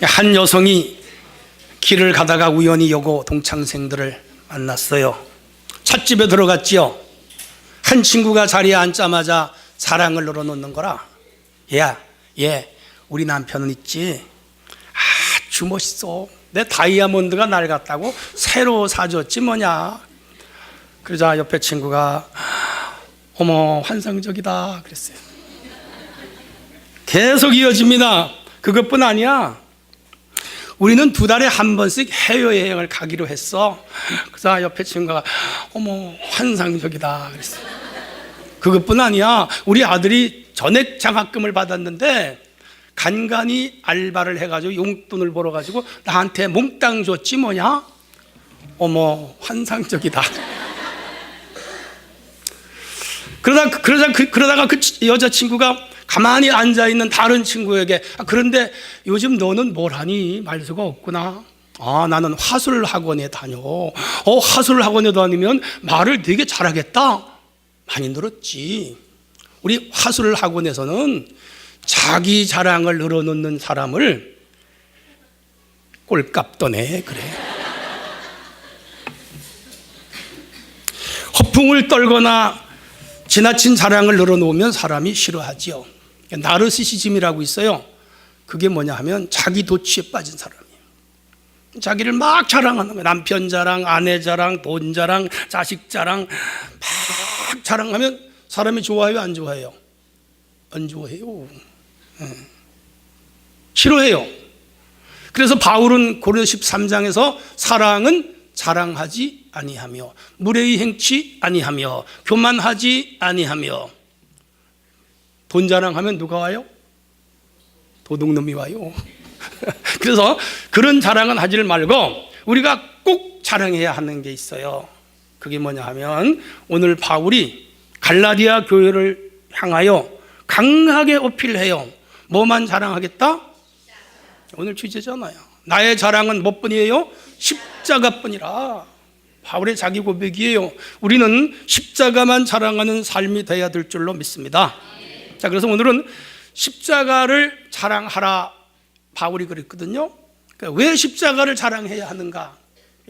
한 여성이 길을 가다가 우연히 여고 동창생들을 만났어요. 찻집에 들어갔지요. 한 친구가 자리에 앉자마자 자랑을 늘어놓는 거라. 야, 얘 우리 남편은 있지, 아주 멋있어. 내 다이아몬드가 낡았다고 새로 사줬지 뭐냐. 그러자 옆에 친구가 어머 환상적이다 그랬어요. 계속 이어집니다. 그것뿐 아니야. 우리는 2달에 한 번씩 해외여행을 가기로 했어. 그래서 옆에 친구가 어머 환상적이다 그랬어요. 그것뿐 아니야. 우리 아들이 전액 장학금을 받았는데 간간히 알바를 해가지고 용돈을 벌어가지고 나한테 몽땅 줬지 뭐냐. 어머 환상적이다. 그러다가 그 여자친구가 가만히 앉아있는 다른 친구에게 그런데 요즘 너는 뭘 하니? 말 수가 없구나. 나는 화술 학원에 다녀. 화술 학원에 다니면 말을 되게 잘하겠다. 많이 늘었지. 우리 화술 학원에서는 자기 자랑을 늘어놓는 사람을 꼴값 떠내 그래. 허풍을 떨거나 지나친 자랑을 늘어놓으면 사람이 싫어하지요. 나르시시즘이라고 있어요. 그게 뭐냐 하면 자기 도취에 빠진 사람이에요. 자기를 막 자랑하는 거예요. 남편 자랑, 아내 자랑, 돈 자랑, 자식 자랑 막 자랑하면 사람이 좋아해요, 안 좋아해요? 안 좋아해요. 싫어해요. 그래서 바울은 고린도 13장에서 사랑은 자랑하지 아니하며 무례히 행치 아니하며 교만하지 아니하며. 돈 자랑하면 누가 와요? 도둑놈이 와요. 그래서 그런 자랑은 하지 말고 우리가 꼭 자랑해야 하는 게 있어요. 그게 뭐냐 하면 오늘 바울이 갈라디아 교회를 향하여 강하게 어필해요. 뭐만 자랑하겠다? 오늘 주제잖아요. 나의 자랑은 뭐뿐이에요? 십자가뿐이라. 바울의 자기 고백이에요. 우리는 십자가만 자랑하는 삶이 돼야 될 줄로 믿습니다. 자, 그래서 오늘은 십자가를 자랑하라 바울이 그랬거든요. 그러니까 왜 십자가를 자랑해야 하는가?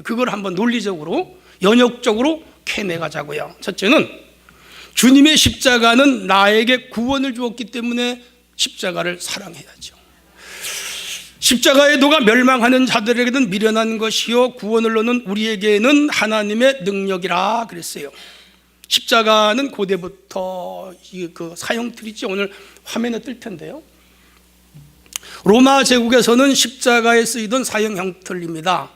그걸 한번 논리적으로 연역적으로 캐내가자고요. 첫째는 주님의 십자가는 나에게 구원을 주었기 때문에 십자가를 사랑해야죠. 십자가의 도가 멸망하는 자들에게는 미련한 것이요 구원을 얻는 우리에게는 하나님의 능력이라 그랬어요. 십자가는 고대부터 그 사형틀이지. 오늘 화면에 뜰 텐데요. 로마 제국에서는 십자가에 쓰이던 사형 형틀입니다.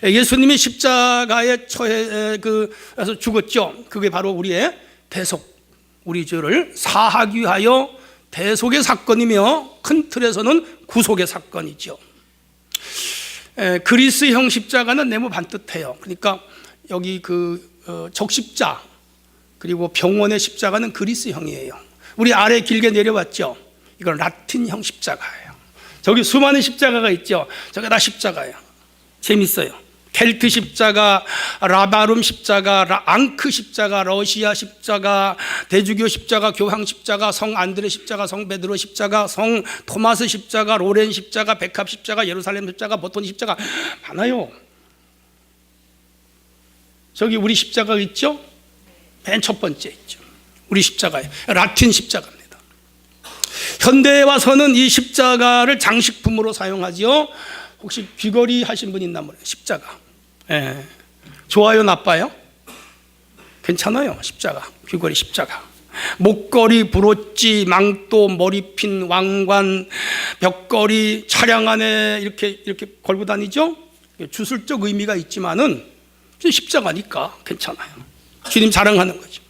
예수님이 십자가에 처해서 죽었죠. 그게 바로 우리의 대속, 우리 죄를 사하기 위하여 대속의 사건이며 큰 틀에서는 구속의 사건이죠. 그리스형 십자가는 네모 반듯해요. 그러니까 여기 적십자 그리고 병원의 십자가는 그리스형이에요. 우리 아래 길게 내려왔죠. 이건 라틴형 십자가예요. 저기 수많은 십자가가 있죠. 저게 다 십자가예요. 재밌어요. 켈트 십자가, 라바룸 십자가, 앙크 십자가, 러시아 십자가, 대주교 십자가, 교황 십자가, 성 안드레 십자가, 성 베드로 십자가, 성 토마스 십자가, 로렌 십자가, 백합 십자가, 예루살렘 십자가, 보톤 십자가 많아요. 저기 우리 십자가 있죠? 맨 첫 번째 있죠. 우리 십자가예요. 라틴 십자가입니다. 현대에 와서는 이 십자가를 장식품으로 사용하지요. 혹시 귀걸이 하신 분 있나 모르겠어요. 십자가. 좋아요, 나빠요? 괜찮아요. 십자가, 귀걸이 십자가. 목걸이, 브로치, 망토, 머리핀, 왕관, 벽걸이, 차량 안에 이렇게 걸고 다니죠. 주술적 의미가 있지만은 십자가니까 괜찮아요. 주님 자랑하는 거죠.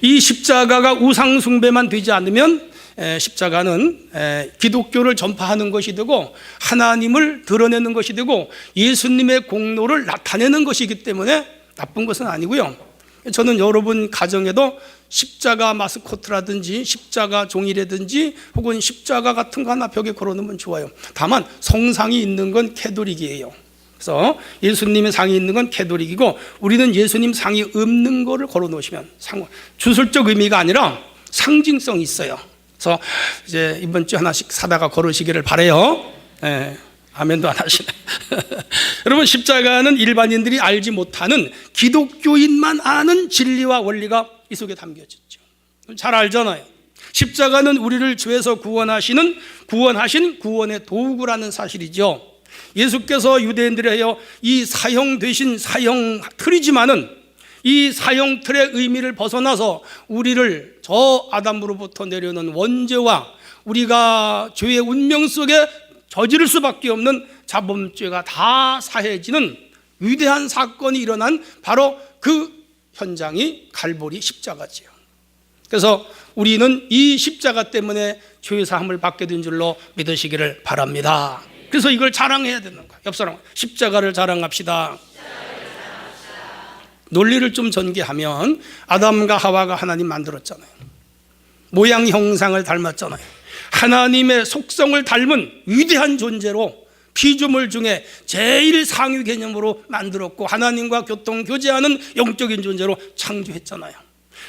이 십자가가 우상 숭배만 되지 않으면 십자가는 기독교를 전파하는 것이 되고 하나님을 드러내는 것이 되고 예수님의 공로를 나타내는 것이기 때문에 나쁜 것은 아니고요. 저는 여러분 가정에도 십자가 마스코트라든지 십자가 종이라든지 혹은 십자가 같은 거 하나 벽에 걸어놓으면 좋아요. 다만 성상이 있는 건 캐톨릭이에요. 그래서 예수님의 상이 있는 건 캐톨릭이고 우리는 예수님 상이 없는 거를 걸어놓으시면 주술적 의미가 아니라 상징성이 있어요. 그래서 이제 이번 주 하나씩 사다가 걸으시기를 바라요. 예, 아멘도 안 하시네. 여러분, 십자가는 일반인들이 알지 못하는 기독교인만 아는 진리와 원리가 이 속에 담겨졌죠. 잘 알잖아요. 십자가는 우리를 죄에서 구원하신 구원의 도구라는 사실이죠. 예수께서 유대인들에 하여 이 사형 되신 사형 틀이지만은 이 사형 틀의 의미를 벗어나서 우리를 저 아담으로부터 내려오는 원죄와 우리가 죄의 운명 속에 저지를 수밖에 없는 자범죄가 다 사해지는 위대한 사건이 일어난 바로 그 현장이 갈보리 십자가지요. 그래서 우리는 이 십자가 때문에 죄 사함을 받게 된 줄로 믿으시기를 바랍니다. 그래서 이걸 자랑해야 되는 거예요. 옆 사람, 십자가를 자랑합시다. 논리를 좀 전개하면 아담과 하와가 하나님 만들었잖아요. 모양 형상을 닮았잖아요. 하나님의 속성을 닮은 위대한 존재로 피조물 중에 제일 상위 개념으로 만들었고 하나님과 교통 교제하는 영적인 존재로 창조했잖아요.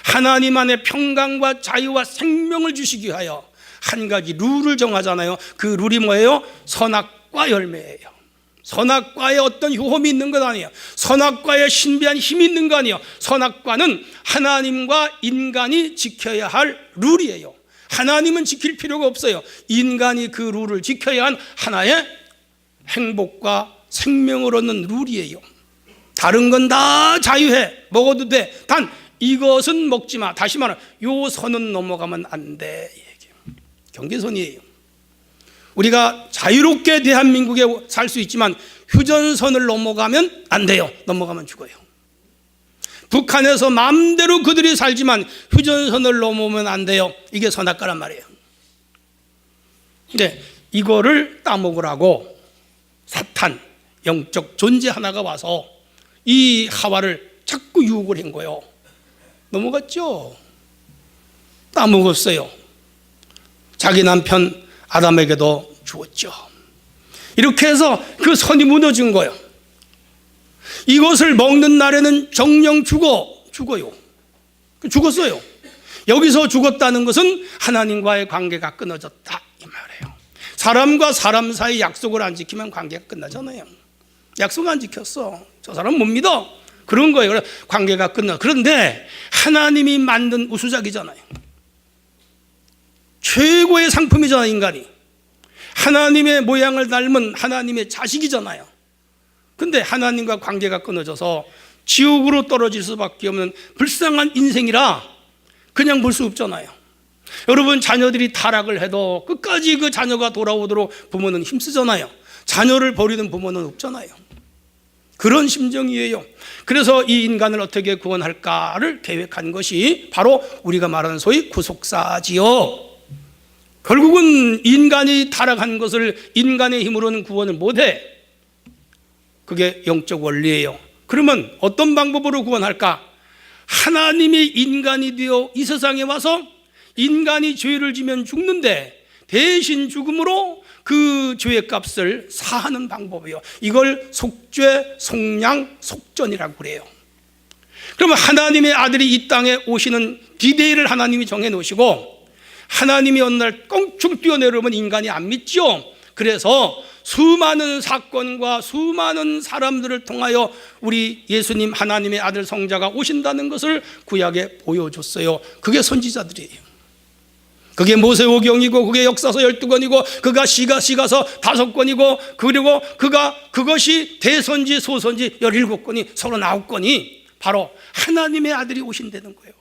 하나님 안에 평강과 자유와 생명을 주시기 위하여 한 가지 룰을 정하잖아요. 그 룰이 뭐예요? 선악과 열매예요. 선악과에 어떤 효험이 있는 것 아니에요. 선악과에 신비한 힘이 있는 거 아니에요. 선악과는 하나님과 인간이 지켜야 할 룰이에요. 하나님은 지킬 필요가 없어요. 인간이 그 룰을 지켜야 한 하나의 행복과 생명을 얻는 룰이에요. 다른 건 다 자유해, 먹어도 돼. 단 이것은 먹지 마. 다시 말하면 요 선은 넘어가면 안 돼. 경계선이에요. 우리가 자유롭게 대한민국에 살 수 있지만 휴전선을 넘어가면 안 돼요. 넘어가면 죽어요. 북한에서 마음대로 그들이 살지만 휴전선을 넘으면 안 돼요. 이게 선악과란 말이에요. 근데 이거를 따먹으라고 사탄, 영적 존재 하나가 와서 이 하와를 자꾸 유혹을 한 거예요. 넘어갔죠? 따먹었어요. 자기 남편 아담에게도 주었죠. 이렇게 해서 그 선이 무너진 거예요. 이것을 먹는 날에는 정령 죽어요. 죽었어요. 여기서 죽었다는 것은 하나님과의 관계가 끊어졌다 이 말이에요. 사람과 사람 사이 약속을 안 지키면 관계가 끝나잖아요. 약속 안 지켰어. 저 사람 못 믿어. 그런 거예요. 관계가 끝나. 그런데 하나님이 만든 우수작이잖아요. 최고의 상품이잖아요, 인간이. 하나님의 모양을 닮은 하나님의 자식이잖아요. 근데 하나님과 관계가 끊어져서 지옥으로 떨어질 수밖에 없는 불쌍한 인생이라 그냥 볼 수 없잖아요. 여러분, 자녀들이 타락을 해도 끝까지 그 자녀가 돌아오도록 부모는 힘쓰잖아요. 자녀를 버리는 부모는 없잖아요. 그런 심정이에요. 그래서 이 인간을 어떻게 구원할까를 계획한 것이 바로 우리가 말하는 소위 구속사지요. 결국은 인간이 타락한 것을 인간의 힘으로는 구원을 못해. 그게 영적 원리예요. 그러면 어떤 방법으로 구원할까? 하나님이 인간이 되어 이 세상에 와서 인간이 죄를 지면 죽는데 대신 죽음으로 그 죄의 값을 사하는 방법이에요. 이걸 속죄, 속량, 속전이라고 그래요. 그러면 하나님의 아들이 이 땅에 오시는 디데이를 하나님이 정해놓으시고 하나님이 어느 날 껑충 뛰어내려오면 인간이 안 믿죠. 그래서 수많은 사건과 수많은 사람들을 통하여 우리 예수님 하나님의 아들 성자가 오신다는 것을 구약에 보여줬어요. 그게 선지자들이에요. 그게 모세오경이고 그게 역사서 12권이고 그가 시가서 5권이고 그리고 그것이 대선지 소선지 17권이 39권이 바로 하나님의 아들이 오신다는 거예요.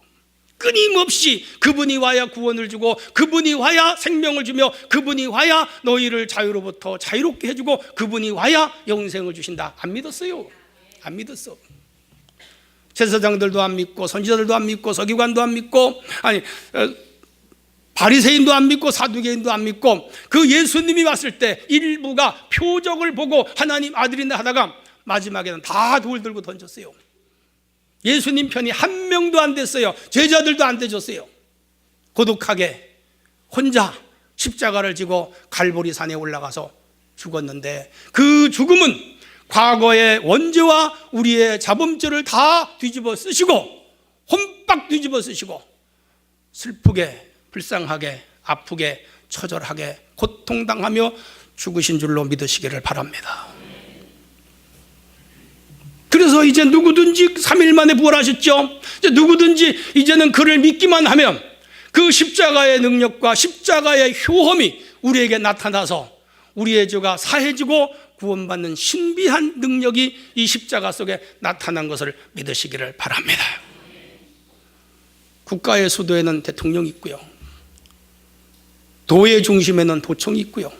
끊임없이 그분이 와야 구원을 주고 그분이 와야 생명을 주며 그분이 와야 너희를 자유로부터 자유롭게 해주고 그분이 와야 영생을 주신다. 안 믿었어요. 안 믿었어. 제사장들도 안 믿고 선지자들도 안 믿고 서기관도 안 믿고 바리새인도 안 믿고 사두개인도 안 믿고 그 예수님이 왔을 때 일부가 표적을 보고 하나님 아들인다 하다가 마지막에는 다 돌 들고 던졌어요. 예수님 편이 한 명도 안 됐어요. 제자들도 안 돼줬어요. 고독하게 혼자 십자가를 지고 갈보리 산에 올라가서 죽었는데 그 죽음은 과거의 원죄와 우리의 자범죄를 다 뒤집어 쓰시고 혼빡 뒤집어 쓰시고 슬프게 불쌍하게 아프게 처절하게 고통당하며 죽으신 줄로 믿으시기를 바랍니다. 그래서 이제 누구든지 3일 만에 부활하셨죠. 이제 누구든지 이제는 그를 믿기만 하면 그 십자가의 능력과 십자가의 효험이 우리에게 나타나서 우리의 죄가 사해지고 구원받는 신비한 능력이 이 십자가 속에 나타난 것을 믿으시기를 바랍니다. 국가의 수도에는 대통령이 있고요, 도의 중심에는 도청이 있고요,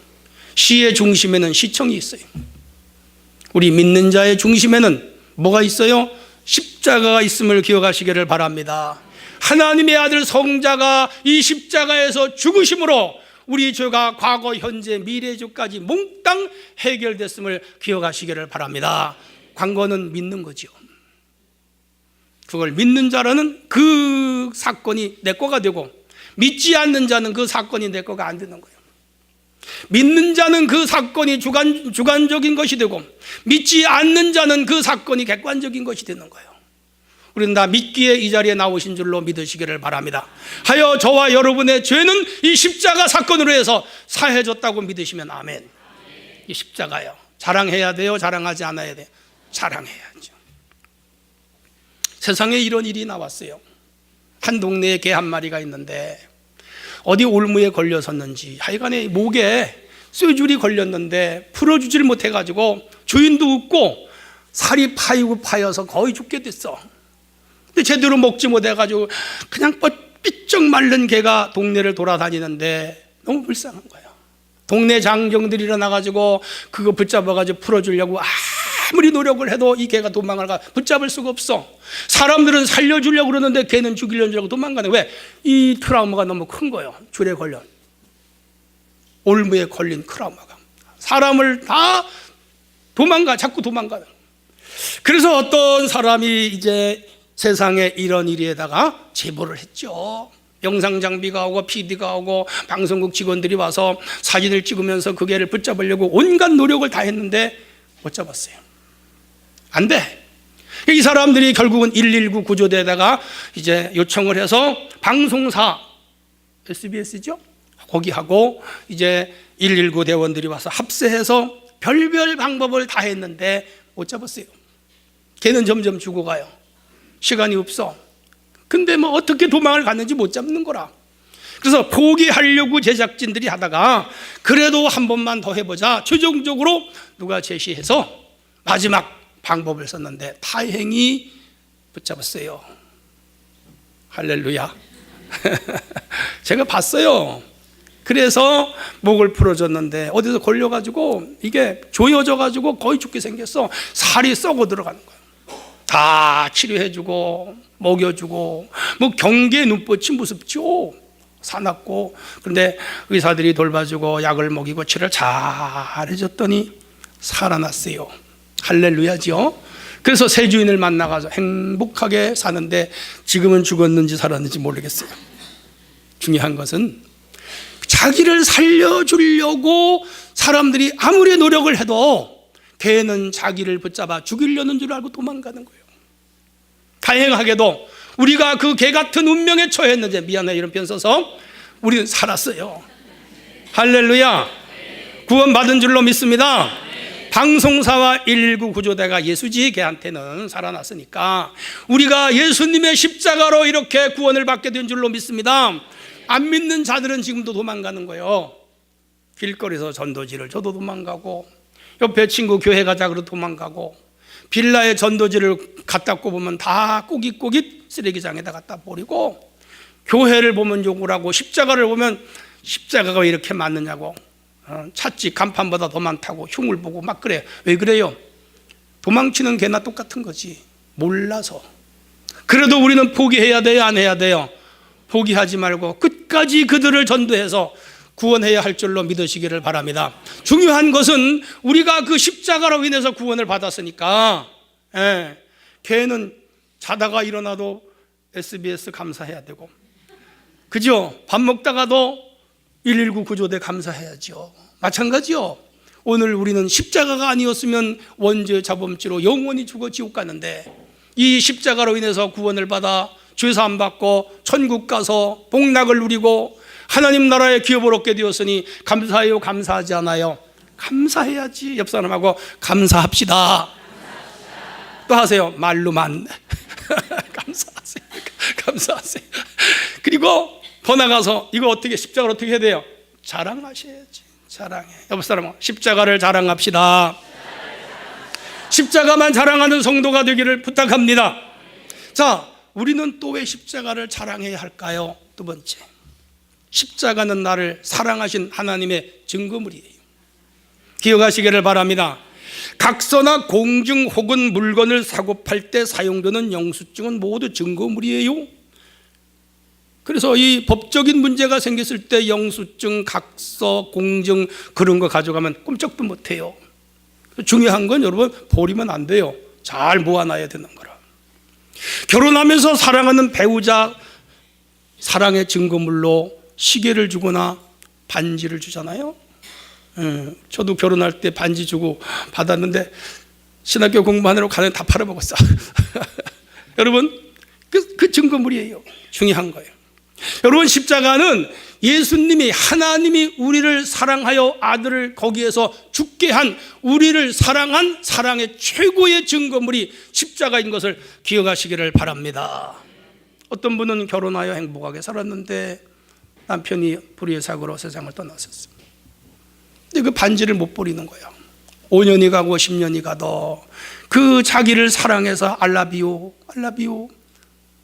시의 중심에는 시청이 있어요. 우리 믿는 자의 중심에는 뭐가 있어요? 십자가가 있음을 기억하시기를 바랍니다. 하나님의 아들 성자가 이 십자가에서 죽으심으로 우리 죄가 과거, 현재, 미래 죄까지 몽땅 해결됐음을 기억하시기를 바랍니다. 관건은 믿는 거죠. 그걸 믿는 자라는 그 사건이 내 거가 되고, 믿지 않는 자는 그 사건이 내 거가 안 되는 거예요. 믿는 자는 그 사건이 주관적인 것이 되고, 믿지 않는 자는 그 사건이 객관적인 것이 되는 거예요. 우리는 다 믿기에 이 자리에 나오신 줄로 믿으시기를 바랍니다. 하여 저와 여러분의 죄는 이 십자가 사건으로 해서 사해졌다고 믿으시면 아멘. 이 십자가요, 자랑해야 돼요? 자랑하지 않아야 돼요? 자랑해야죠. 세상에 이런 일이 나왔어요. 한 동네에 개 한 마리가 있는데 어디 올무에 걸려섰는지 하여간에 목에 쇠줄이 걸렸는데 풀어주질 못해가지고 주인도 없고 살이 파여서 거의 죽게 됐어. 근데 제대로 먹지 못해가지고 그냥 삐쩍 마른 개가 동네를 돌아다니는데 너무 불쌍한 거예요. 동네 장정들이 일어나가지고 그거 붙잡아가지고 풀어주려고 아무리 노력을 해도 이 개가 도망을 가 붙잡을 수가 없어. 사람들은 살려주려고 그러는데 개는 죽이려는 줄 알고 도망가네. 왜? 이 트라우마가 너무 큰 거예요. 줄에 걸려, 올무에 걸린 트라우마가 사람을 다 자꾸 도망가는. 그래서 어떤 사람이 이제 세상에 이런 일에다가 제보를 했죠. 영상 장비가 오고 PD가 오고 방송국 직원들이 와서 사진을 찍으면서 그 개를 붙잡으려고 온갖 노력을 다 했는데 못 잡았어요. 안 돼. 이 사람들이 결국은 119 구조대에다가 이제 요청을 해서 방송사, SBS죠? 거기하고 이제 119 대원들이 와서 합세해서 별별 방법을 다 했는데 못 잡았어요. 걔는 점점 죽어가요. 시간이 없어. 근데 뭐 어떻게 도망을 갔는지 못 잡는 거라. 그래서 포기하려고 제작진들이 하다가 그래도 한 번만 더 해보자 최종적으로 누가 제시해서 마지막 방법을 썼는데 다행히 붙잡았어요. 할렐루야. 제가 봤어요. 그래서 목을 풀어줬는데 어디서 걸려가지고 이게 조여져가지고 거의 죽게 생겼어. 살이 썩어 들어가는 거예요. 다 치료해주고 먹여주고 뭐 경계 눈빛이 무섭죠. 사납고. 그런데 의사들이 돌봐주고 약을 먹이고 치료를 잘 해줬더니 살아났어요. 할렐루야죠. 그래서 새 주인을 만나가서 행복하게 사는데 지금은 죽었는지 살았는지 모르겠어요. 중요한 것은 자기를 살려주려고 사람들이 아무리 노력을 해도 걔는 자기를 붙잡아 죽이려는 줄 알고 도망가는 거예요. 다행하게도 우리가 그 개 같은 운명에 처했는데, 미안해 이런 표현 써서, 우리는 살았어요. 할렐루야. 구원받은 줄로 믿습니다. 방송사와 119 구조대가 예수지 걔한테는 살아났으니까 우리가 예수님의 십자가로 이렇게 구원을 받게 된 줄로 믿습니다. 안 믿는 자들은 지금도 도망가는 거예요. 길거리에서 전도지를 줘도 도망가고, 옆에 친구 교회 가자 그러도 도망가고, 빌라에 전도지를 갖다 꼽으면 다 꼬깃꼬깃 쓰레기장에다 갖다 버리고, 교회를 보면 욕을 하고, 십자가를 보면 십자가가 왜 이렇게 많느냐고 찾지, 간판보다 더 많다고 흉을 보고 막 그래요. 왜 그래요? 도망치는 개나 똑같은 거지. 몰라서. 그래도 우리는 포기해야 돼요? 안 해야 돼요? 포기하지 말고 끝까지 그들을 전도해서 구원해야 할 줄로 믿으시기를 바랍니다. 중요한 것은 우리가 그 십자가로 인해서 구원을 받았으니까, 걔는 자다가 일어나도 SBS 감사해야 되고, 그죠? 밥 먹다가도 119 구조대 감사해야죠. 마찬가지요. 오늘 우리는 십자가가 아니었으면 원죄 자범죄로 영원히 죽어 지옥 가는데, 이 십자가로 인해서 구원을 받아 죄사함 받고 천국 가서 복락을 누리고 하나님 나라의 기업을 얻게 되었으니 감사해요? 감사하지 않아요? 감사해야지. 옆 사람하고 감사합시다. 또 하세요. 말로만. 감사하세요. 감사하세요. 그리고 더 나가서 이거 어떻게 십자가를 어떻게 해야 돼요? 자랑하셔야지. 자랑해. 옆 사람하고 십자가를 자랑합시다. 십자가만 자랑하는 성도가 되기를 부탁합니다. 자, 우리는 또 왜 십자가를 자랑해야 할까요? 두 번째, 십자가는 나를 사랑하신 하나님의 증거물이에요. 기억하시기를 바랍니다. 각서나 공증 혹은 물건을 사고 팔 때 사용되는 영수증은 모두 증거물이에요. 그래서 이 법적인 문제가 생겼을 때 영수증, 각서, 공증 그런 거 가져가면 꼼짝도 못해요. 중요한 건 여러분 버리면 안 돼요. 잘 모아놔야 되는 거라. 결혼하면서 사랑하는 배우자 사랑의 증거물로 시계를 주거나 반지를 주잖아요. 저도 결혼할 때 반지 주고 받았는데 신학교 공부하느라고 가는 다 팔아먹었어. 여러분 그 증거물이에요. 중요한 거예요. 여러분 십자가는 예수님이 하나님이 우리를 사랑하여 아들을 거기에서 죽게 한 우리를 사랑한 사랑의 최고의 증거물이 십자가인 것을 기억하시기를 바랍니다. 어떤 분은 결혼하여 행복하게 살았는데 남편이 불의의 사고로 세상을 떠났었어요. 근데 그 반지를 못 버리는 거예요. 5년이 가고 10년이 가도 그 자기를 사랑해서 알라비오 알라비오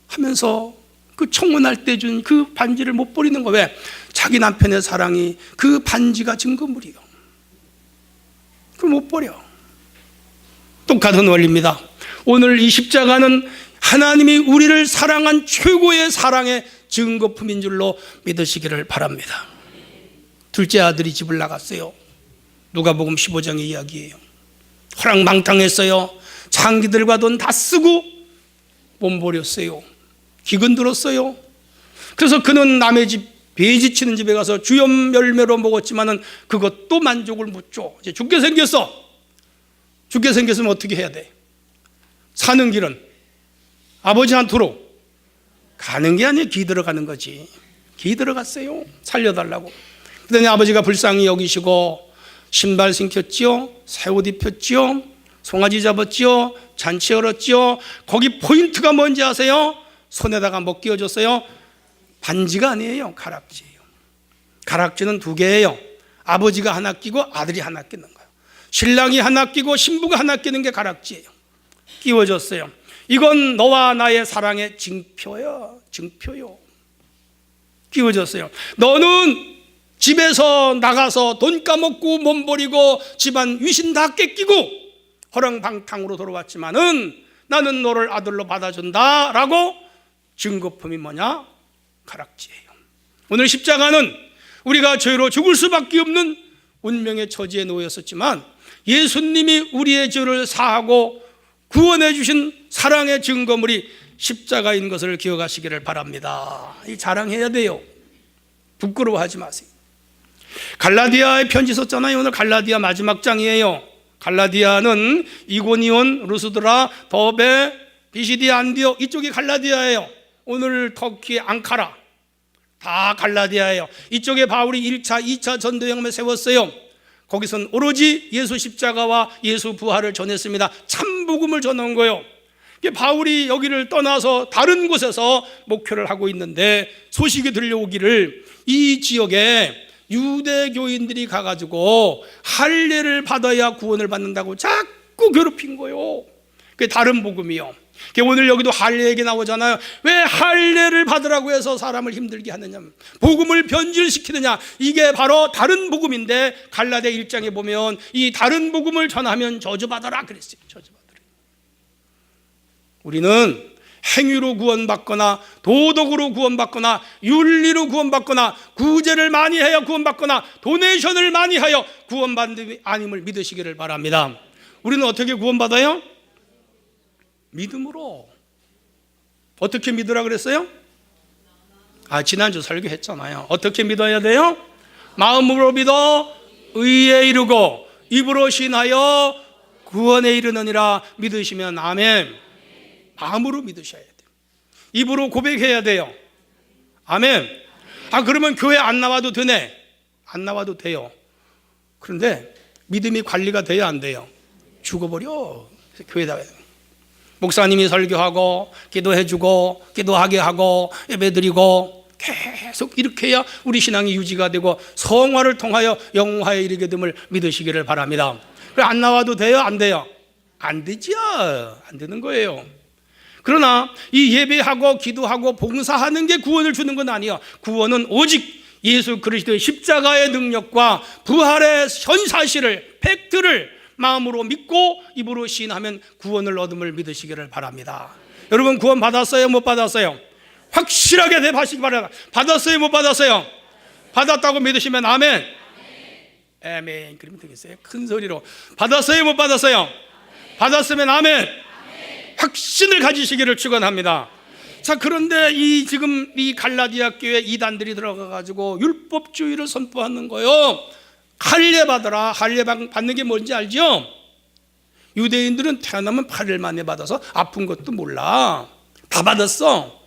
하면서 그 청혼할 때 준 그 반지를 못 버리는 거. 왜? 자기 남편의 사랑이 그 반지가 증거물이요. 그걸 못 버려. 똑같은 원리입니다. 오늘 이 십자가는 하나님이 우리를 사랑한 최고의 사랑의 증거품인 줄로 믿으시기를 바랍니다. 둘째 아들이 집을 나갔어요. 누가복음 15장의 이야기예요. 호랑망탕했어요. 장기들과 돈 다 쓰고 몸버렸어요. 기근 들었어요. 그래서 그는 남의 집 배지 치는 집에 가서 주염 열매로 먹었지만은 그것도 만족을 못 줘. 이제 죽게 생겼어. 죽게 생겼으면 어떻게 해야 돼? 사는 길은 아버지한테로 가는 게 아니에요. 기 들어가는 거지. 기 들어갔어요. 살려달라고. 그랬더니 아버지가 불쌍히 여기시고 신발 신겼지요, 새 옷 입혔지요, 송아지 잡았지요, 잔치 열었지요. 거기 포인트가 뭔지 아세요? 손에다가 뭐 끼워줬어요? 반지가 아니에요. 가락지예요. 가락지는 두 개예요. 아버지가 하나 끼고 아들이 하나 끼는 거예요. 신랑이 하나 끼고 신부가 하나 끼는 게 가락지예요. 끼워줬어요. 이건 너와 나의 사랑의 증표요. 증표요. 끼워줬어요. 너는 집에서 나가서 돈 까먹고 몸버리고 집안 위신 다 뺏기고 허랑방탕으로 돌아왔지만은 나는 너를 아들로 받아준다 라고 증거품이 뭐냐? 가락지예요. 오늘 십자가는 우리가 죄로 죽을 수밖에 없는 운명의 처지에 놓였었지만 예수님이 우리의 죄를 사하고 구원해 주신 사랑의 증거물이 십자가인 것을 기억하시기를 바랍니다. 이 자랑해야 돼요. 부끄러워하지 마세요. 갈라디아의 편지 썼잖아요. 오늘 갈라디아 마지막 장이에요. 갈라디아는 이고니온, 루스드라, 더베, 비시디아, 안디옥 이쪽이 갈라디아예요. 오늘 터키 앙카라 다 갈라디아예요. 이쪽에 바울이 1차, 2차 전도여행을 세웠어요. 거기선 오로지 예수 십자가와 예수 부활을 전했습니다. 참복음을 전한 거예요. 바울이 여기를 떠나서 다른 곳에서 목회를 하고 있는데 소식이 들려오기를 이 지역에 유대교인들이 가가지고 할례를 받아야 구원을 받는다고 자꾸 괴롭힌 거예요. 그게 다른 복음이요. 오늘 여기도 할례 얘기 나오잖아요. 왜 할례를 받으라고 해서 사람을 힘들게 하느냐, 복음을 변질시키느냐. 이게 바로 다른 복음인데 갈라디아 1장에 보면 이 다른 복음을 전하면 저주받아라 그랬어요. 저주받아라. 우리는 행위로 구원받거나 도덕으로 구원받거나 윤리로 구원받거나 구제를 많이 해야 구원받거나 도네이션을 많이 하여 구원받는 아님을 믿으시기를 바랍니다. 우리는 어떻게 구원받아요? 믿음으로. 어떻게 믿으라 그랬어요? 지난주 설교했잖아요. 어떻게 믿어야 돼요? 마음으로 믿어 의에 이르고 입으로 신하여 구원에 이르느니라. 믿으시면 아멘. 마음으로 믿으셔야 돼요. 입으로 고백해야 돼요. 아멘. 그러면 교회 안 나와도 되네. 안 나와도 돼요. 그런데 믿음이 관리가 돼야 안 돼요? 죽어버려. 교회다가 목사님이 설교하고 기도해주고 기도하게 하고 예배드리고 계속 이렇게 해야 우리 신앙이 유지가 되고 성화를 통하여 영화에 이르게 됨을 믿으시기를 바랍니다. 안 나와도 돼요? 안 돼요? 안 되죠. 안 되는 거예요. 그러나 이 예배하고 기도하고 봉사하는 게 구원을 주는 건 아니에요. 구원은 오직 예수 그리스도의 십자가의 능력과 부활의 현사실을, 팩트를 마음으로 믿고 입으로 시인하면 구원을 얻음을 믿으시기를 바랍니다. 여러분 구원 받았어요? 못 받았어요? 확실하게 대답하시기 바랍니다. 받았어요? 못 받았어요? 받았다고 믿으시면 아멘. 아멘. 그러면 되겠어요? 큰 소리로 받았어요? 못 받았어요? 받았으면 아멘. 확신을 가지시기를 축원합니다. 자, 그런데 지금 이 갈라디아 교회 이단들이 들어가 가지고 율법주의를 선포하는 거요. 할례 받아라. 할례 받는 게 뭔지 알죠? 유대인들은 태어나면 8일 만에 받아서 아픈 것도 몰라. 다 받았어.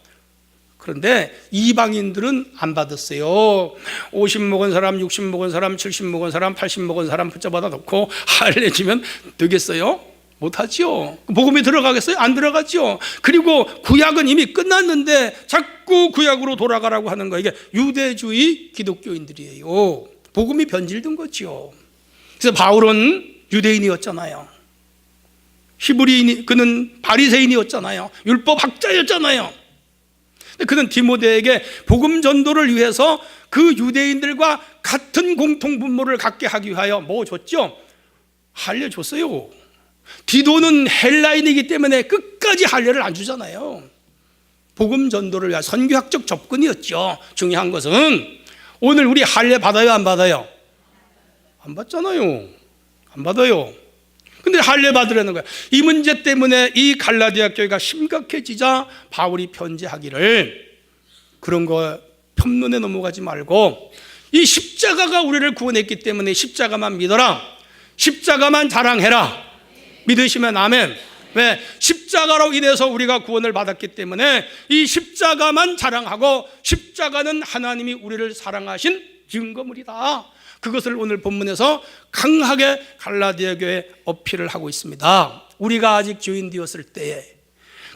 그런데 이방인들은 안 받았어요. 50 먹은 사람, 60 먹은 사람, 70 먹은 사람, 80 먹은 사람 붙잡아다 놓고 할례 지면 되겠어요? 못하죠. 복음이 들어가겠어요? 안 들어가죠. 그리고 구약은 이미 끝났는데 자꾸 구약으로 돌아가라고 하는 거예요. 이게 유대주의 기독교인들이에요. 복음이 변질된 거죠. 그래서 바울은 유대인이었잖아요. 히브리인이, 그는 바리새인이었잖아요. 율법학자였잖아요. 그는 디모데에게 복음 전도를 위해서 그 유대인들과 같은 공통 분모를 갖게 하기 위하여 뭐 줬죠? 할례 줬어요. 디도는 헬라인이기 때문에 끝까지 할례를 안 주잖아요. 복음 전도를 위한 선교학적 접근이었죠. 중요한 것은 오늘 우리 할례 받아요, 안 받아요? 안 받잖아요. 안 받아요. 근데 할례 받으라는 거야. 이 문제 때문에 이 갈라디아 교회가 심각해지자 바울이 편지하기를 그런 거 편론에 넘어가지 말고 이 십자가가 우리를 구원했기 때문에 십자가만 믿어라. 십자가만 자랑해라. 믿으시면 아멘. 왜? 십자가로 인해서 우리가 구원을 받았기 때문에 이 십자가만 자랑하고 십자가는 하나님이 우리를 사랑하신 증거물이다. 그것을 오늘 본문에서 강하게 갈라디아 교회에 어필을 하고 있습니다. 우리가 아직 죄인 되었을 때에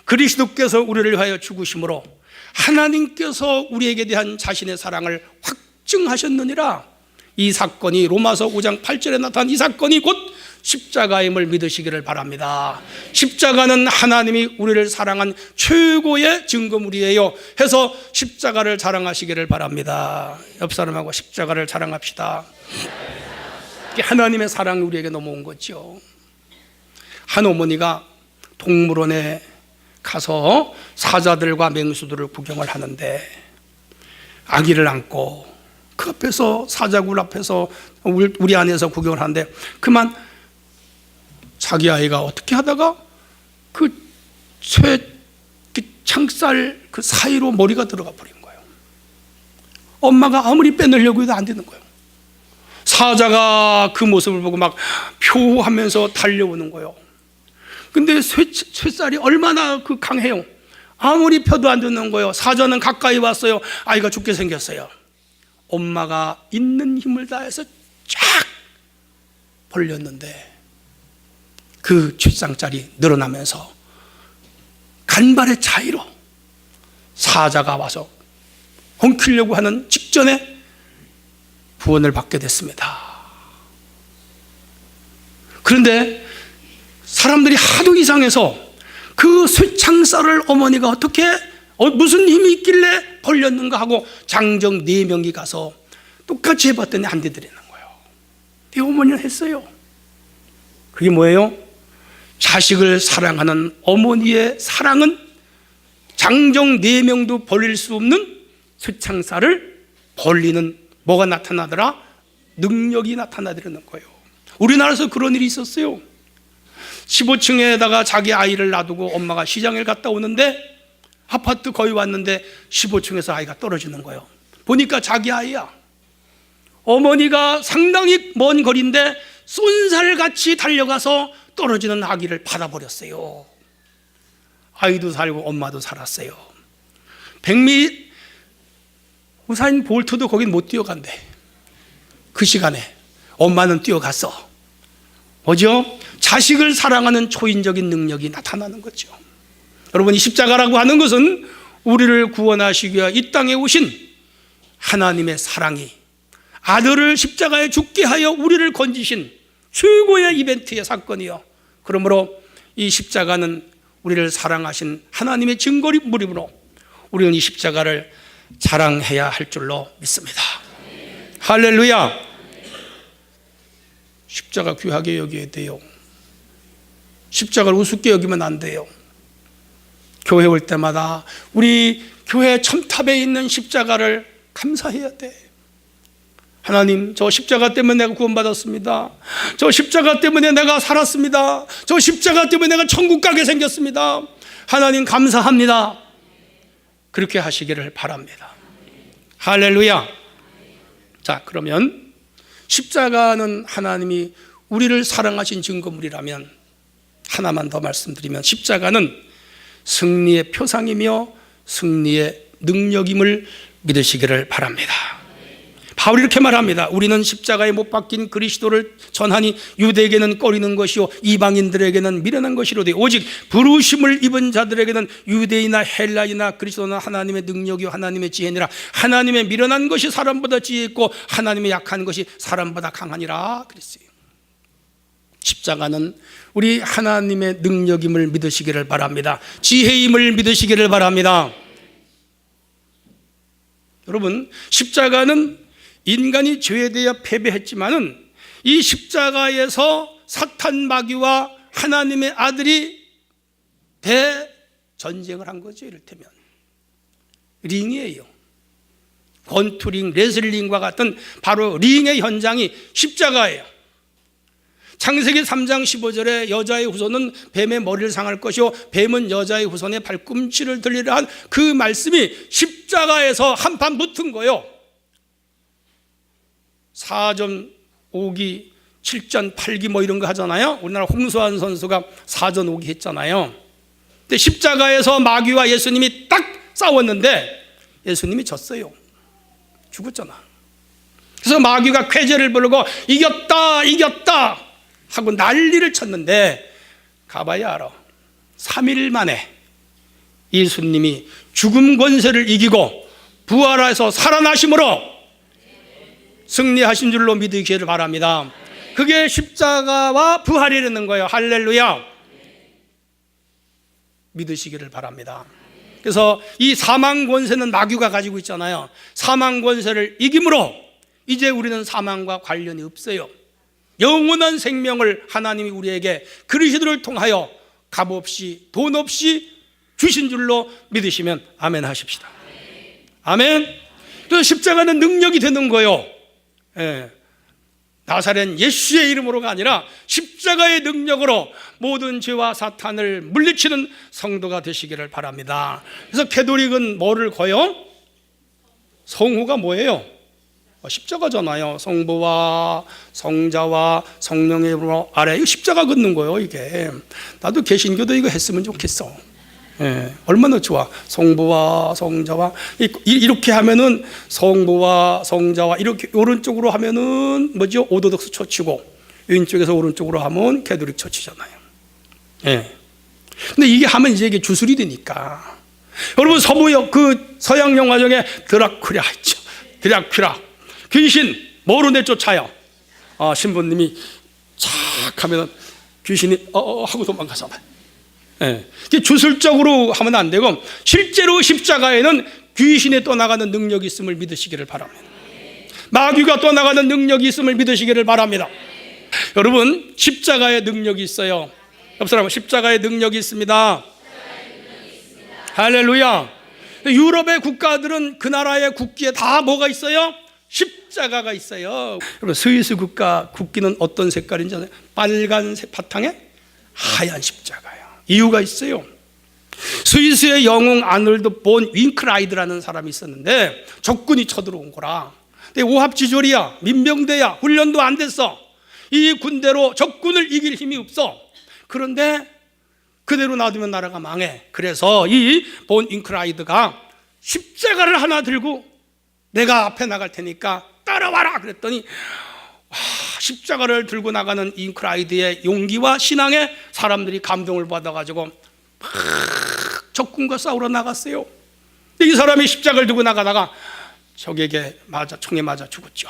그리스도께서 우리를 위하여 죽으심으로 하나님께서 우리에게 대한 자신의 사랑을 확증하셨느니라. 이 사건이 로마서 5장 8절에 나타난 이 사건이 곧 십자가임을 믿으시기를 바랍니다. 십자가는 하나님이 우리를 사랑한 최고의 증거물이에요 해서 십자가를 자랑하시기를 바랍니다. 옆 사람하고 십자가를 자랑합시다. 하나님의 사랑이 우리에게 넘어온 거죠. 한 어머니가 동물원에 가서 사자들과 맹수들을 구경을 하는데 아기를 안고 그 앞에서 사자굴 앞에서 우리 안에서 구경을 하는데 그만 자기 아이가 어떻게 하다가 그 창살 그 사이로 머리가 들어가 버린 거예요. 엄마가 아무리 빼내려고 해도 안 되는 거예요. 사자가 그 모습을 보고 막 표하면서 달려오는 거예요. 근데 쇠살이 얼마나 그 강해요. 아무리 펴도 안 되는 거예요. 사자는 가까이 왔어요. 아이가 죽게 생겼어요. 엄마가 있는 힘을 다해서 쫙 벌렸는데 그 쇳상짜리 늘어나면서 간발의 차이로 사자가 와서 엉키려고 하는 직전에 구원을 받게 됐습니다. 그런데 사람들이 하도 이상해서 그 쇠창살을 어머니가 어떻게 무슨 힘이 있길래 벌렸는가 하고 장정 4명이 가서 똑같이 해봤더니 안 되더라는 거예요. 이 어머니는 했어요. 그게 뭐예요? 자식을 사랑하는 어머니의 사랑은 장정 4명도 벌릴 수 없는 쇠창살을 벌리는 뭐가 나타나더라? 능력이 나타나더라는 거예요. 우리나라에서 그런 일이 있었어요. 15층에다가 자기 아이를 놔두고 엄마가 시장에 갔다 오는데 아파트 거의 왔는데 15층에서 아이가 떨어지는 거예요. 보니까 자기 아이야. 어머니가 상당히 먼 거리인데 쏜살같이 달려가서 떨어지는 아기를 받아버렸어요. 아이도 살고 엄마도 살았어요. 백미 우사인 볼트도 거긴 못 뛰어간대. 그 시간에 엄마는 뛰어갔어. 뭐죠? 자식을 사랑하는 초인적인 능력이 나타나는 거죠. 여러분, 이 십자가라고 하는 것은 우리를 구원하시기 위해 이 땅에 오신 하나님의 사랑이, 아들을 십자가에 죽게 하여 우리를 건지신 최고의 이벤트의 사건이요, 그러므로 이 십자가는 우리를 사랑하신 하나님의 증거물이므로 우리는 이 십자가를 자랑해야 할 줄로 믿습니다. 할렐루야. 십자가 귀하게 여겨야 돼요. 십자가를 우습게 여기면 안 돼요. 교회 올 때마다 우리 교회 첨탑에 있는 십자가를 감사해야 돼. 하나님, 저 십자가 때문에 내가 구원받았습니다. 저 십자가 때문에 내가 살았습니다. 저 십자가 때문에 내가 천국 가게 생겼습니다. 하나님 감사합니다. 그렇게 하시기를 바랍니다. 할렐루야. 자, 그러면 십자가는 하나님이 우리를 사랑하신 증거물이라면, 하나만 더 말씀드리면 십자가는 승리의 표상이며 승리의 능력임을 믿으시기를 바랍니다. 바울이 이렇게 말합니다. 우리는 십자가에 못 박힌 그리스도를 전하니 유대에게는 꺼리는 것이요 이방인들에게는 미련한 것이로되 오직 부르심을 입은 자들에게는 유대이나 헬라이나 그리스도는 하나님의 능력이요 하나님의 지혜니라. 하나님의 미련한 것이 사람보다 지혜 있고 하나님의 약한 것이 사람보다 강하니라 그랬어요. 십자가는 우리 하나님의 능력임을 믿으시기를 바랍니다. 지혜임을 믿으시기를 바랍니다. 여러분, 십자가는 인간이 죄에 대해 패배했지만은 이 십자가에서 사탄 마귀와 하나님의 아들이 대전쟁을 한 거죠. 이를테면 링이에요. 권투링, 레슬링과 같은 바로 링의 현장이 십자가예요. 창세기 3장 15절에 여자의 후손은 뱀의 머리를 상할 것이요 뱀은 여자의 후손의 발꿈치를 들리라 한 그 말씀이 십자가에서 한판 붙은 거예요. 4전 5기, 7전 8기 뭐 이런 거 하잖아요. 우리나라 홍수환 선수가 4전 5기 했잖아요. 근데 십자가에서 마귀와 예수님이 딱 싸웠는데 예수님이 졌어요. 죽었잖아. 그래서 마귀가 쾌재를 부르고 이겼다 이겼다 하고 난리를 쳤는데 가봐야 알아. 3일 만에 예수님이 죽음 권세를 이기고 부활해서 살아나심으로 승리하신 줄로 믿으시기를 바랍니다. 그게 십자가와 부활이라는 거예요. 할렐루야. 믿으시기를 바랍니다. 그래서 이 사망 권세는 마귀가 가지고 있잖아요. 사망 권세를 이김으로 이제 우리는 사망과 관련이 없어요. 영원한 생명을 하나님이 우리에게 그리스도를 통하여 값없이 돈 없이 주신 줄로 믿으시면 아멘 하십시다. 아멘. 그래서 십자가는 능력이 되는 거예요. 예. 나사렛 예수의 이름으로가 아니라 십자가의 능력으로 모든 죄와 사탄을 물리치는 성도가 되시기를 바랍니다. 그래서 캐톨릭은 뭐를 거요? 성호가 뭐예요? 십자가잖아요. 성부와 성자와 성령의 이름으로 아래 이거 십자가 긋는 거예요. 이게 나도 개신교도 이거 했으면 좋겠어. 예, 얼마나 좋아. 성부와 성자와 이렇게 하면은 성부와 성자와 이렇게 오른쪽으로 하면은 뭐죠? 오도독스 처치고 왼쪽에서 오른쪽으로 하면 캐톨릭 처치잖아요. 예. 근데 이게 하면 이제 이게 주술이 되니까 여러분 서부역 그 서양 영화 중에 드라큘라 있죠. 드라큘라 귀신 뭐로 내쫓아요? 신부님이 착 하면은 귀신이 하고 도망가잖아요. 예. 주술적으로 하면 안 되고 실제로 십자가에는 귀신이 떠나가는 능력이 있음을 믿으시기를 바랍니다. 마귀가 떠나가는 능력이 있음을 믿으시기를 바랍니다. 여러분 십자가에 능력이 있어요. 옆 사람은 십자가에 능력이 있습니다. 할렐루야. 유럽의 국가들은 그 나라의 국기에 다 뭐가 있어요? 십자가가 있어요. 여러분 스위스 국기는 어떤 색깔인지 아세요? 빨간색 바탕에 하얀 십자가예요. 이유가 있어요. 스위스의 영웅 아놀드 본 윙크라이드라는 사람이 있었는데 적군이 쳐들어온 거라. 근데 오합지졸이야. 민병대야. 훈련도 안 됐어. 이 군대로 적군을 이길 힘이 없어. 그런데 그대로 놔두면 나라가 망해. 그래서 이 본 윙크라이드가 십자가를 하나 들고 내가 앞에 나갈 테니까 따라와라 그랬더니 십자가를 들고 나가는 잉크라이드의 용기와 신앙에 사람들이 감동을 받아가지고 막 적군과 싸우러 나갔어요. 이 사람이 십자가를 들고 나가다가 적에게 총에 맞아 죽었죠.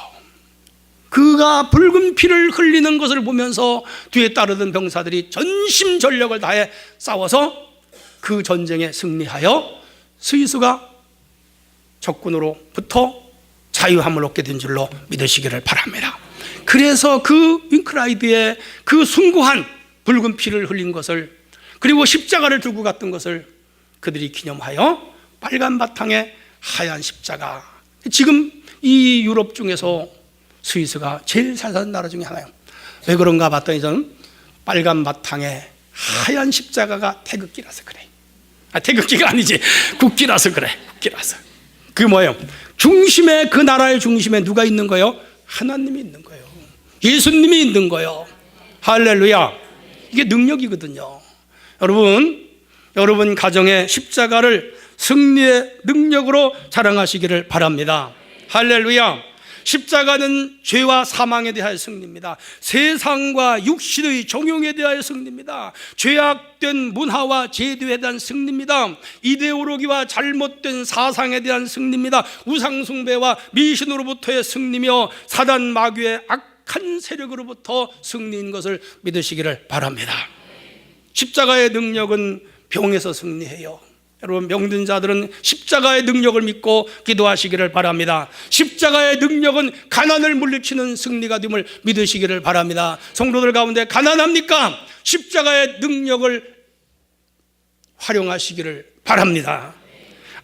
그가 붉은 피를 흘리는 것을 보면서 뒤에 따르던 병사들이 전심전력을 다해 싸워서 그 전쟁에 승리하여 스위스가 적군으로부터 자유함을 얻게 된 줄로 믿으시기를 바랍니다. 그래서 그 잉크라이드의 그 숭고한 붉은 피를 흘린 것을, 그리고 십자가를 들고 갔던 것을 그들이 기념하여 빨간 바탕에 하얀 십자가. 지금 이 유럽 중에서 스위스가 제일 잘 사는 나라 중에 하나예요. 왜 그런가 봤더니 저는 빨간 바탕에 하얀 십자가가 태극기라서 그래. 태극기가 아니지, 국기라서 그래. 국기라서. 그게 뭐예요? 중심에, 그 나라의 중심에 누가 있는 거예요? 하나님이 있는 거예요. 예수님이 있는 거예요. 할렐루야. 이게 능력이거든요. 여러분 가정의 십자가를 승리의 능력으로 자랑하시기를 바랍니다. 할렐루야. 십자가는 죄와 사망에 대하여 승리입니다. 세상과 육신의 종용에 대하여 승리입니다. 죄악된 문화와 제도에 대한 승리입니다. 이데올로기와 잘못된 사상에 대한 승리입니다. 우상숭배와 미신으로부터의 승리며 사단 마귀의 악한 세력으로부터 승리인 것을 믿으시기를 바랍니다. 십자가의 능력은 병에서 승리해요. 여러분, 병든 자들은 십자가의 능력을 믿고 기도하시기를 바랍니다. 십자가의 능력은 가난을 물리치는 승리가 됨을 믿으시기를 바랍니다. 성도들 가운데 가난합니까? 십자가의 능력을 활용하시기를 바랍니다.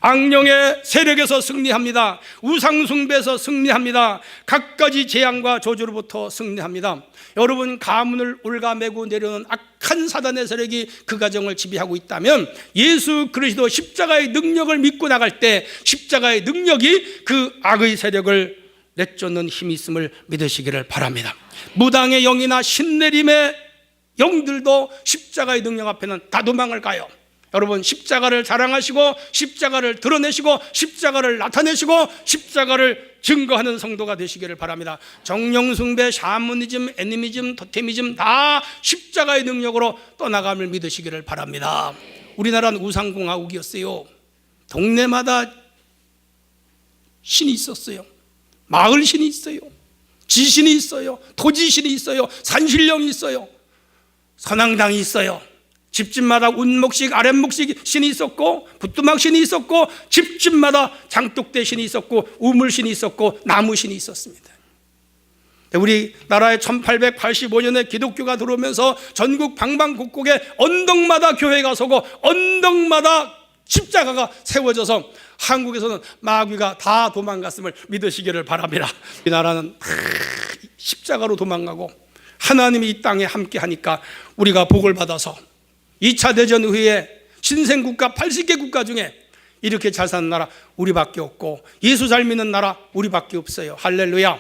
악령의 세력에서 승리합니다. 우상숭배에서 승리합니다. 갖가지 재앙과 저주로부터 승리합니다. 여러분, 가문을 올가매고 내려오는 악한 사단의 세력이 그 가정을 지배하고 있다면 예수 그리스도 십자가의 능력을 믿고 나갈 때 십자가의 능력이 그 악의 세력을 내쫓는 힘이 있음을 믿으시기를 바랍니다. 무당의 영이나 신내림의 영들도 십자가의 능력 앞에는 다 도망을 가요. 여러분, 십자가를 자랑하시고 십자가를 드러내시고 십자가를 나타내시고 십자가를 증거하는 성도가 되시기를 바랍니다. 정령숭배, 샤머니즘, 애니미즘, 토테미즘 다 십자가의 능력으로 떠나감을 믿으시기를 바랍니다. 우리나라는 우상공화국이었어요. 동네마다 신이 있었어요. 마을 신이 있어요. 지신이 있어요. 토지신이 있어요. 산신령이 있어요. 선앙당이 있어요. 집집마다 운목식, 아랫목식 신이 있었고, 부뚜막 신이 있었고, 집집마다 장독대 신이 있었고, 우물신이 있었고, 나무신이 있었습니다. 우리나라에 1885년에 기독교가 들어오면서 전국 방방곡곡에 언덕마다 교회가 서고 언덕마다 십자가가 세워져서 한국에서는 마귀가 다 도망갔음을 믿으시기를 바랍니다. 이 나라는 십자가로 도망가고 하나님이 이 땅에 함께 하니까 우리가 복을 받아서 2차 대전 후에 신생국가 80개 국가 중에 이렇게 잘 사는 나라 우리밖에 없고 예수 잘 믿는 나라 우리밖에 없어요. 할렐루야.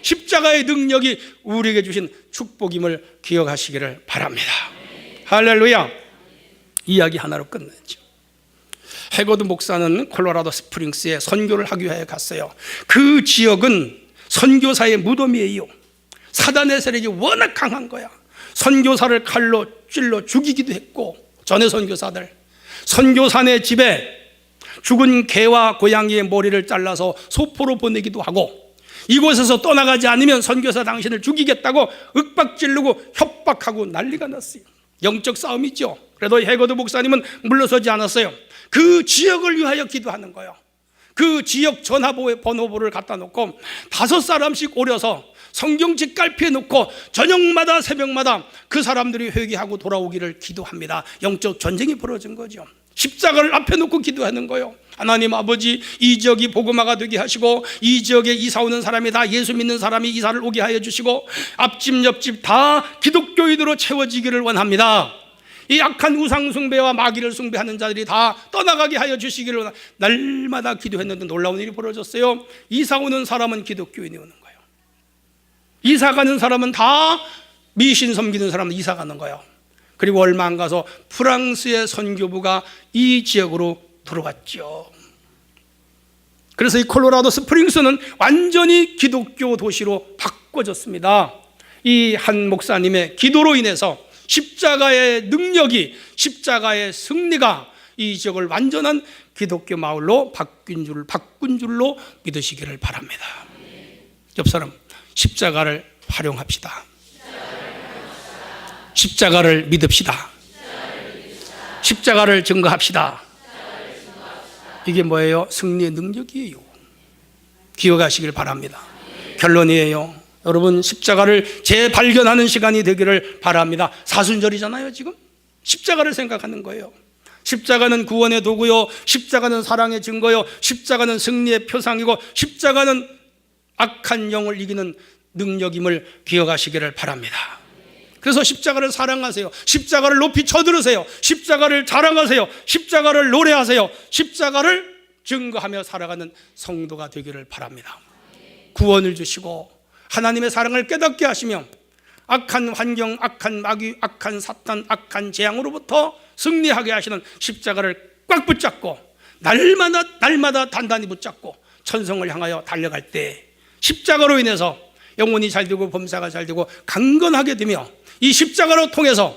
십자가의 능력이 우리에게 주신 축복임을 기억하시기를 바랍니다. 할렐루야. 이야기 하나로 끝내죠. 해거드 목사는 콜로라도 스프링스에 선교를 하기 위해 갔어요. 그 지역은 선교사의 무덤이에요. 사단의 세력이 워낙 강한 거야. 선교사를 칼로 찔러 죽이기도 했고, 전에 선교사네 집에 죽은 개와 고양이의 머리를 잘라서 소포로 보내기도 하고, 이곳에서 떠나가지 않으면 선교사 당신을 죽이겠다고 윽박지르고 협박하고 난리가 났어요. 영적 싸움이죠. 그래도 해거드 목사님은 물러서지 않았어요. 그 지역을 위하여 기도하는 거예요. 그 지역 전화번호를 갖다 놓고 5사람씩 오려서 성경책 깔피에 놓고 저녁마다 새벽마다 그 사람들이 회개하고 돌아오기를 기도합니다. 영적 전쟁이 벌어진 거죠. 십자가를 앞에 놓고 기도하는 거예요. 하나님 아버지, 이 지역이 복음화가 되게 하시고 이 지역에 이사 오는 사람이 다 예수 믿는 사람이 이사를 오게 하여 주시고 앞집 옆집 다 기독교인으로 채워지기를 원합니다. 이 악한 우상숭배와 마귀를 숭배하는 자들이 다 떠나가게 하여 주시기를 원합니다. 날마다 기도했는데 놀라운 일이 벌어졌어요. 이사 오는 사람은 기독교인이 오는 거예요. 이사 가는 사람은 다 미신 섬기는 사람은 이사 가는 거예요. 그리고 얼마 안 가서 프랑스의 선교부가 이 지역으로 들어왔죠. 그래서 이 콜로라도 스프링스는 완전히 기독교 도시로 바꿔졌습니다. 이 한 목사님의 기도로 인해서 십자가의 능력이, 십자가의 승리가 이 지역을 완전한 기독교 마을로 바꾼 줄로 믿으시기를 바랍니다. 옆 사람, 십자가를 활용합시다. 십자가를 믿읍시다. 십자가를 증거합시다. 이게 뭐예요? 승리의 능력이에요. 기억하시길 바랍니다. 결론이에요. 여러분, 십자가를 재발견하는 시간이 되기를 바랍니다. 사순절이잖아요. 지금 십자가를 생각하는 거예요. 십자가는 구원의 도구요, 십자가는 사랑의 증거요, 십자가는 승리의 표상이고, 십자가는 악한 영을 이기는 능력임을 기억하시기를 바랍니다. 그래서 십자가를 사랑하세요. 십자가를 높이 쳐들으세요. 십자가를 자랑하세요. 십자가를 노래하세요. 십자가를 증거하며 살아가는 성도가 되기를 바랍니다. 구원을 주시고 하나님의 사랑을 깨닫게 하시며 악한 환경, 악한 마귀, 악한 사탄, 악한 재앙으로부터 승리하게 하시는 십자가를 꽉 붙잡고 날마다 단단히 붙잡고 천성을 향하여 달려갈 때 십자가로 인해서 영혼이 잘 되고 범사가 잘 되고 강건하게 되며, 이 십자가로 통해서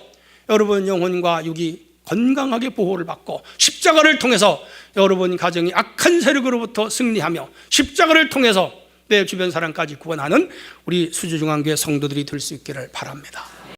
여러분 영혼과 육이 건강하게 보호를 받고, 십자가를 통해서 여러분 가정이 악한 세력으로부터 승리하며, 십자가를 통해서 내 주변 사람까지 구원하는 우리 수지중앙교회 성도들이 될 수 있기를 바랍니다.